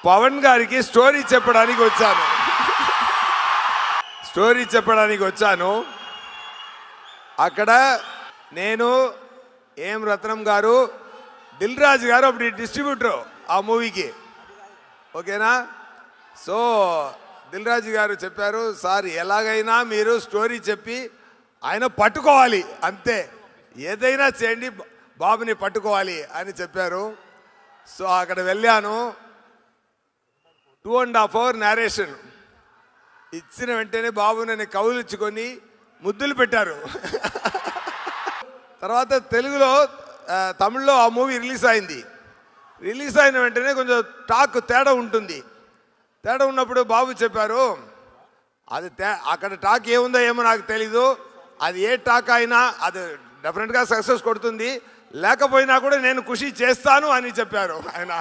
పవన్ గారికి స్టోరీ చెప్పడానికి వచ్చాను. అక్కడ నేను ఏం రత్నం గారు, దిల్ రాజు గారు అప్పుడు డిస్ట్రిబ్యూటర్ ఆ మూవీకి, ఓకేనా. సో దిల్ రాజు గారు చెప్పారు, సార్ ఎలాగైనా మీరు స్టోరీ చెప్పి ఆయన పట్టుకోవాలి, అంతే, ఏదైనా చేయండి, బాబుని పట్టుకోవాలి అని చెప్పారు. సో అక్కడ వెళ్ళాను. 2.5 hours నేరేషన్ ఇచ్చిన వెంటనే బాబు నన్ను కౌలించుకొని ముద్దులు పెట్టారు. తర్వాత తెలుగులో తమిళ్లో ఆ మూవీ రిలీజ్ అయిన వెంటనే కొంచెం టాక్ తేడా ఉంటుంది. తేడా ఉన్నప్పుడు బాబు చెప్పారు, అది అక్కడ టాక్ ఏముందో ఏమో నాకు తెలీదు, అది ఏ టాక్ అయినా అది డెఫినెట్గా సక్సెస్ కొడుతుంది, లేకపోయినా కూడా నేను ఖుషి చేస్తాను అని చెప్పారు ఆయన.